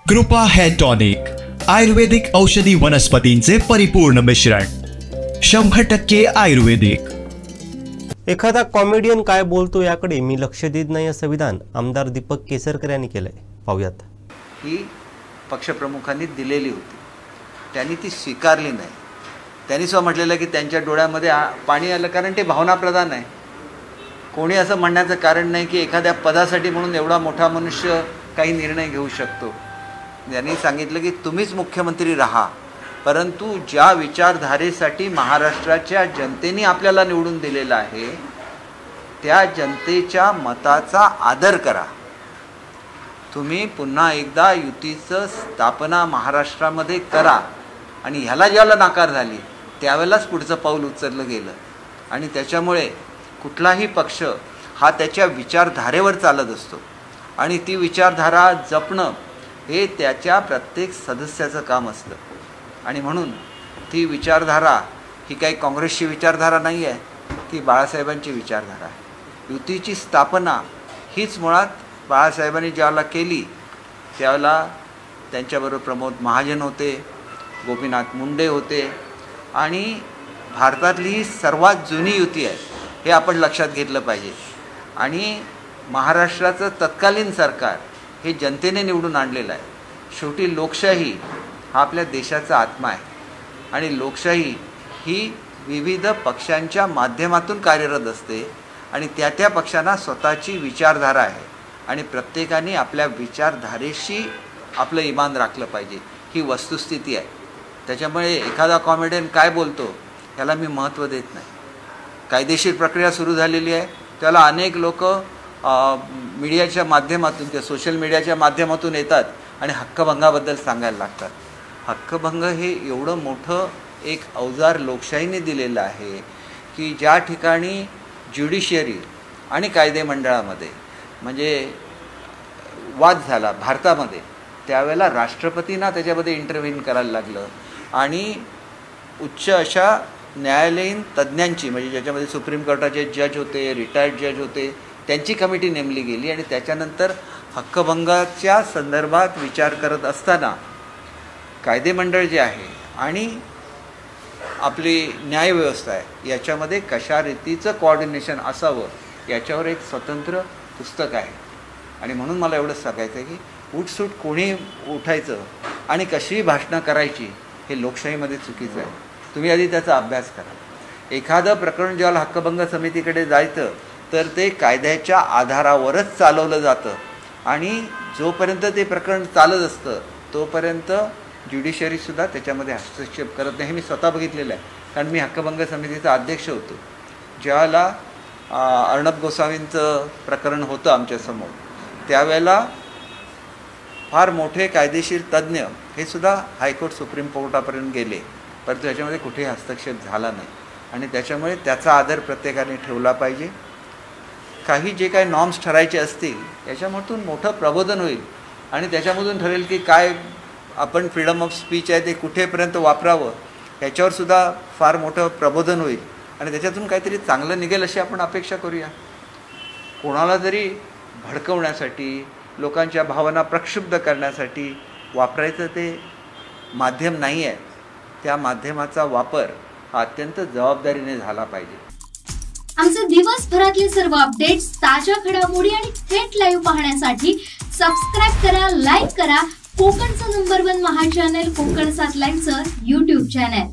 कृपा hair tonic, आयुर्वेदिक औषधी वनस्पतींचे परिपूर्ण मिश्रण, 100% आयुर्वेदिक। एखादा कॉमेडियन काय बोलतो याकडे मी लक्ष देत नाही असं विधान आमदार दीपक केसरकर यांनी केलंय। पाहूयात। ही पक्षप्रमुखांनी दिलेली होती, त्यांनी ती स्वीकारली नाही। त्यांनी स्वतः म्हटलेलं की त्यांच्या डोळ्यामध्ये पाणी आलं कारण ते भावनाप्रधान आहे। कोणी असं म्हणण्याचं कारण नाही की एखाद्या पदासाठी म्हणून एवढा मोठा मनुष्य काही निर्णय घेऊ शकतो। त्यांनी सांगितलं की तुम्हीच मुख्यमंत्री राहा, परंतु ज्या विचारधारेसाठी महाराष्ट्राच्या जनतेने आपल्याला निवडून दिलेलं आहे त्या जनतेच्या मताचा आदर करा। तुम्ही पुन्हा एकदा युतीचं स्थापना महाराष्ट्रामध्ये करा। आणि ह्याला ज्याला नाकार झाली त्यावेळेलाच पुढचं पाऊल उचललं गेलं आणि त्याच्यामुळे कुठलाही पक्ष हा त्याच्या विचारधारेवर चालत असतो आणि ती विचारधारा जपणं हे त्याच्या प्रत्येक सदस्याचं काम असतं। आणि म्हणून ती विचारधारा ही काही काँग्रेसची विचारधारा नाही आहे, ती बाळासाहेबांची विचारधारा आहे। युतीची स्थापना हीच मुळात बाळासाहेबांनी ज्यावेळेला केली त्यावेळेला त्यांच्याबरोबर प्रमोद महाजन होते, गोपीनाथ मुंडे होते आणि भारतातली ही सर्वात जुनी युती आहे हे आपण लक्षात घेतलं पाहिजे। आणि महाराष्ट्राचं तत्कालीन सरकार हे जनतेने निवडून आणलेलं आहे। शेवटी लोकशाही हा आपल्या देशाचा आत्मा आहे आणि लोकशाही ही विविध पक्षांच्या माध्यमातून कार्यरत असते आणि त्या पक्षांना स्वतःची विचारधारा आहे आणि प्रत्येकाने आपल्या विचारधारेशी आपलं इमान राखलं पाहिजे, ही वस्तुस्थिती आहे। त्याच्यामुळे एखादा कॉमेडियन काय बोलतो याला मी महत्त्व देत नाही। कायदेशीर प्रक्रिया सुरू झालेली आहे, त्याला अनेक लोक मीडियाच्या माध्यमातून त्या सोशल मीडियाच्या माध्यमातून येतात आणि हक्कभंगाबद्दल सांगायला लागतात। हक्कभंग हे एवढं मोठं एक अवजार लोकशाहीने दिलेलं आहे की ज्या ठिकाणी ज्युडिशियरी आणि कायदे मंडळामध्ये म्हणजे वाद झाला भारतामध्ये त्यावेळेला राष्ट्रपतींना त्याच्यामध्ये इंटरव्हीन करायला लागलं आणि उच्च अशा न्यायालयीन तज्ज्ञांची म्हणजे ज्याच्यामध्ये सुप्रीम कोर्टाचे जज होते, रिटायर्ड जज होते, त्यांची कमिटी नेमली गेली आणि त्याच्यानंतर हक्कभंगाच्या संदर्भात विचार करत असताना कायदेमंडळ जे आहे आणि आपली न्यायव्यवस्था आहे याच्यामध्ये कशा रीतीचं कोऑर्डिनेशन असावं याच्यावर एक स्वतंत्र पुस्तक आहे। आणि म्हणून मला एवढंच सांगायचं आहे की उठसूट कोणी उठायचं आणि कशी भाषणं करायची हे लोकशाहीमध्ये चुकीचं आहे। तुम्ही आधी त्याचा अभ्यास करा। एखादं प्रकरण जेव्हा हक्कभंग समितीकडे जायचं तर ते कायद्याच्या आधारावरच चालवलं जातं आणि जोपर्यंत ते प्रकरण चालत असतं तोपर्यंत ज्युडिशरीसुद्धा त्याच्यामध्ये हस्तक्षेप करत नाही। हे मी स्वतः बघितलेलं आहे, कारण मी हक्कभंग समितीचा अध्यक्ष होतो। ज्यावेळेला अर्णब गोस्वामींचं प्रकरण होतं आमच्यासमोर त्यावेळेला फार मोठे कायदेशीर तज्ज्ञ हे सुद्धा हायकोर्ट सुप्रीम कोर्टापर्यंत गेले, परंतु याच्यामध्ये कुठेही हस्तक्षेप झाला नाही आणि त्याच्यामुळे त्याचा आदर प्रत्येकाने ठेवला पाहिजे। काही जे काही नॉर्म्स ठरायचे असतील याच्यामधून मोठं प्रबोधन होईल आणि त्याच्यामधून ठरेल की काय आपण फ्रीडम ऑफ स्पीच आहे ते कुठेपर्यंत वापरावं याच्यावरसुद्धा फार मोठं प्रबोधन होईल आणि त्याच्यातून काहीतरी चांगलं निघेल अशी आपण अपेक्षा करूया। कोणाला तरी भडकवण्यासाठी, लोकांच्या भावना प्रक्षुब्ध करण्यासाठी वापरायचं ते माध्यम नाही आहे। त्या माध्यमाचा वापर हा अत्यंत जबाबदारीने झाला पाहिजे। आमचे दिवसभरातले सर्व अपडेट्स, ताज्या घडामोडी आणि थेट लाईव्ह पाहण्यासाठी सबस्क्राइब करा, लाईक करा कोकणचं नंबर 1 महा चॅनल कोकण 7 लाईव्हचं YouTube चॅनल।